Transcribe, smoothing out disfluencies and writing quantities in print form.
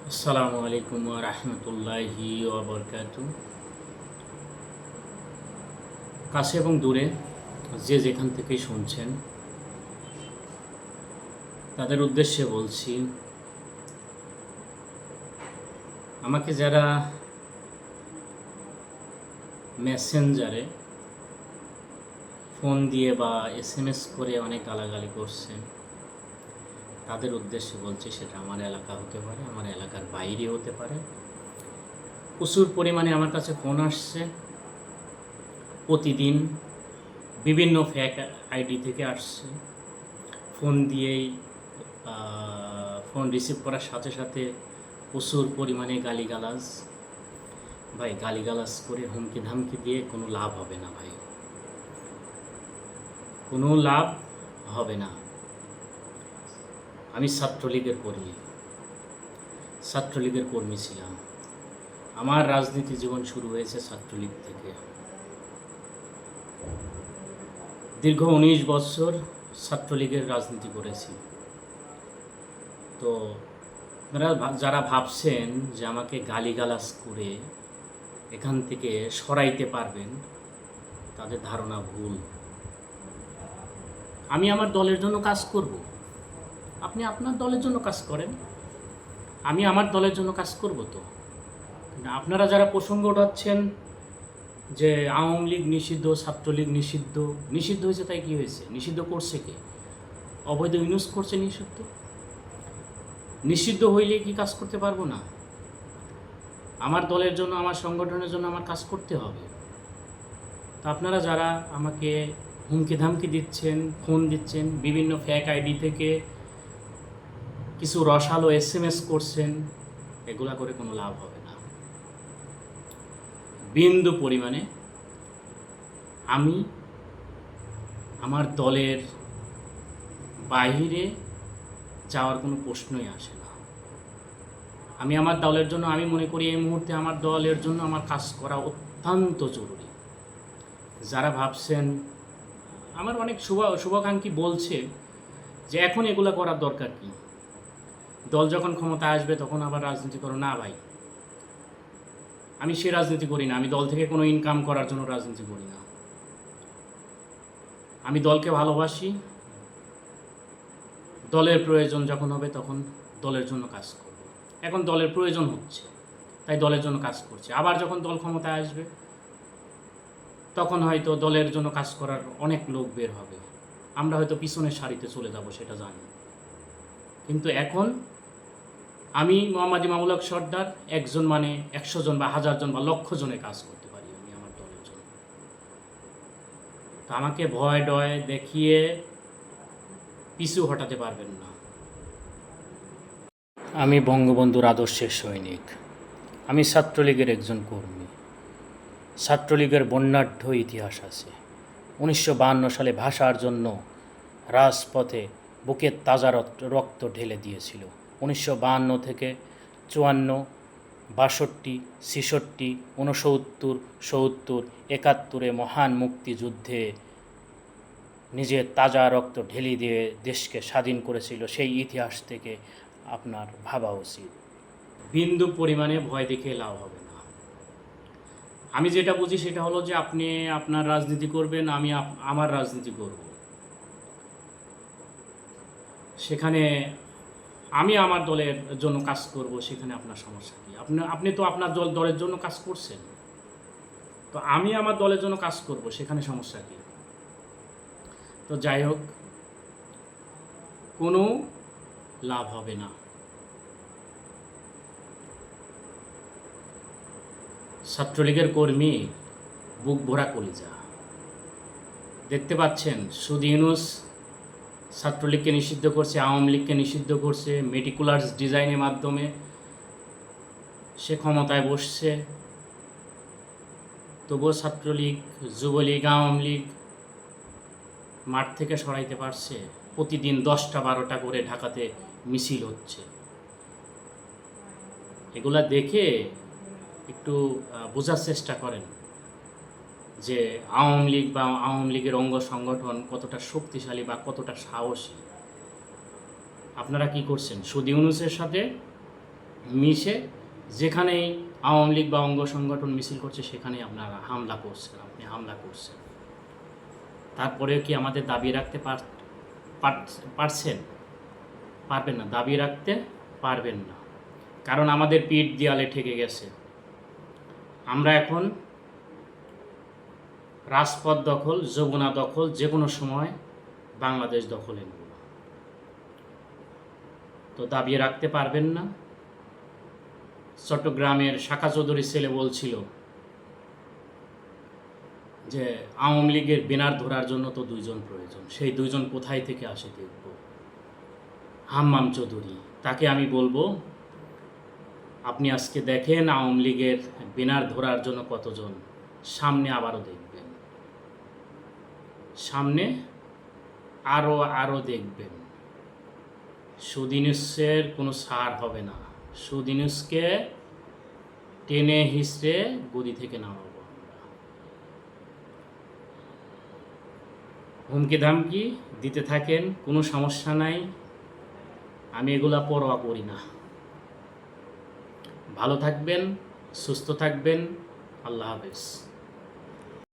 আসসালামু আলাইকুম ওয়া রাহমাতুল্লাহি ওয়া বারাকাতুহু। কাছে এবং দূরে যে যেখান থেকেই শুনছেন তাদের উদ্দেশ্যে বলছি, আমাকে যারা মেসেঞ্জারে ফোন দিয়ে বা এসএমএস করে অনেক গালাগালি করছেন তাদের উদ্দেশ্যে বলছি, সেটা আমার এলাকা হতে পারে, আমার এলাকার বাইরে হতে পারে। প্রচুর পরিমাণে আমার কাছে ফোন আসছে প্রতিদিন, বিভিন্ন ফেক আইডি থেকে আসছে। ফোন দিয়েই ফোন রিসিভ করার সাথে সাথে প্রচুর পরিমাণে গালিগালাজ। ভাই, গালিগালাজ করে হুমকি ধামকি দিয়ে কোনো লাভ হবে না ভাই, কোনো লাভ হবে না। আমি ছাত্রলীগের কর্মী ছিলাম। আমার রাজনীতি জীবন শুরু হয়েছে ছাত্রলীগ থেকে। দীর্ঘ 19 বছর ছাত্রলীগের রাজনীতি করেছি। তো যারা ভাবছেন যে আমাকে গালিগালাজ করে এখান থেকে সরাইতে পারবেন, তাদের ধারণা ভুল। আমি আমার দলের জন্য কাজ করব, আপনি আপনার দলের জন্য কাজ করেন, আমি আমার দলের জন্য কাজ করব। তো আপনারা যারা প্রসঙ্গ উঠাচ্ছেন যে আওয়ামী লীগ নিষিদ্ধ, ছাত্রলীগ নিষিদ্ধ, নিষিদ্ধ হয়েছে তাই কি হয়েছে? নিষিদ্ধ করছে কে? অবৈধ ইউজ করছে নিষিদ্ধ। নিষিদ্ধ হইলে কি কাজ করতে পারবো না? আমার দলের জন্য, আমার সংগঠনের জন্য আমার কাজ করতে হবে। তো আপনারা যারা আমাকে হুমকি ধামকি দিচ্ছেন, ফোন দিচ্ছেন, বিভিন্ন ফেক আইডি থেকে কিছু রসালো এসএমএস করছেন, এগুলা করে কোনো লাভ হবে না। বিন্দু পরিমাণে আমি আমার দলের বাইরে যাওয়ার কোনো প্রশ্নই আসে না। আমি আমার দলের জন্য, আমি মনে করি এই মুহূর্তে আমার দলের জন্য আমার কাজ করা অত্যন্ত জরুরি। যারা ভাবছেন, আমার অনেক শুভাকাঙ্ক্ষী বলছে যে এখন এগুলো করার দরকার কি, দল যখন ক্ষমতা আসবে তখন আবার রাজনীতি করো। না ভাই, আমি সে রাজনীতি করি না। আমি দল থেকে কোনো ইনকাম করার জন্য রাজনীতি করি না। আমি দলকে ভালোবাসি। দলের প্রয়োজন যখন হবে তখন দলের জন্য কাজ করব। এখন দলের প্রয়োজন হচ্ছে তাই দলের জন্য কাজ করছে। আবার যখন দল ক্ষমতায় আসবে তখন হয়তো দলের জন্য কাজ করার অনেক লোক বের হবে, আমরা হয়তো পিছনের সারিতে চলে যাব, সেটা জানি। কিন্তু এখন আমি মোহাম্মদ ইমামুল হক সর্দার একজন মানে 100 জন বা 1000 জন বা লক্ষ জনের কাজ করতে পারি আমি আমার দলের জন্য। তো আমাকে ভয় ডয় দেখিয়ে পিছু হটাতে পারবেন না। আমি বঙ্গবন্ধুর আদর্শের সৈনিক। আমি ছাত্রলীগের একজন কর্মী। ছাত্রলীগের বর্ণাঢ্য ইতিহাস আছে। 1952 সালে ভাষার জন্য রাজপথে বুকের তাজা রক্ত ঢেলে দিয়েছিল। 1952 থেকে 54, 62, 66, 69, 70, 71 মহান মুক্তিযুদ্ধে নিজের তাজা রক্ত ঢেলে দিয়ে দেশকে স্বাধীন করেছিল। সেই ইতিহাস থেকে আপনার ভাবা উচিত। বিন্দু পরিমাণে ভয় দেখে লাভ হবে না। আমি যেটা বুঝি সেটা হলো যে আপনি আপনার রাজনীতি করবেন, আমি আমার রাজনীতি করব। সেখানে আমি আমার দলের জন্য কাজ করব, সেখানে আপনার সমস্যা কী? আপনি তো আপনার দলের জন্য কাজ করছেন, তো আমি আমার দলের জন্য কাজ করব, সেখানে সমস্যা কী? তো যাই হোক, কোনো লাভ হবে না। ছাত্রলীগের কর্মী, বুক ভরা কলিজা। দেখতে পাচ্ছেন শুধু ইউনূস ছাত্রলীগকে নিষিদ্ধ করছে, আওয়ামী লীগকে নিষিদ্ধ করছে, মেটিকুলার ডিজাইনের মাধ্যমে সে ক্ষমতায় বসছে। তবুও ছাত্রলীগ, যুবলীগ, আওয়ামী লীগ মাঠ থেকে সরাইতে পারছে। প্রতিদিন 10টা 12টা করে ঢাকাতে মিছিল হচ্ছে। এগুলা দেখে একটু বোঝার চেষ্টা করেন যে আওয়ামী লীগ বা আওয়ামী লীগের অঙ্গ সংগঠন কতটা শক্তিশালী বা কতটা সাহসী। আপনারা কি করছেন? সুদি ইউনূসের সাথে মিশে যেখানেই আওয়ামী লীগ বা অঙ্গ সংগঠন মিছিল করছে সেখানেই আপনারা হামলা করছেন, আপনি হামলা করছেন। তারপরে কি আমাদের দাবি রাখতে পারছেন? পারবেন না, দাবি রাখতে পারবেন না, কারণ আমাদের পিঠ দেয়ালে ঠেকে গেছে। আমরা এখন রাজপথ দখল, যমুনা দখল, যে কোনো সময় বাংলাদেশ দখলে নেব। তো দাবি রাখতে পারবেন না। চট্টগ্রামের শাখা চৌধুরীর ছেলে বলছিল যে আওয়ামী লীগের ব্যানার ধরার জন্য তো 2 জন প্রয়োজন, সেই 2 জন কোথায় থেকে আসে দেখব। হাম্মাম চৌধুরী, তাকে আমি বলবো আপনি আজকে দেখেন আওয়ামী লীগের ব্যানার ধরার জন্য কতজন, সামনে আবারও দেখবেন, সামনে আরও দেখবেন। সুদি ইউনূসের কোনো ছাড় হবে না। সুদি ইউনূসকে টেনে হিঁচড়ে গদি থেকে নামাবো আমরা। হুমকি ধামকি দিতে থাকেন, কোনো সমস্যা নাই, আমি এগুলা পরোয়া করি না। ভালো থাকবেন, সুস্থ থাকবেন, আল্লাহ হাফেজ।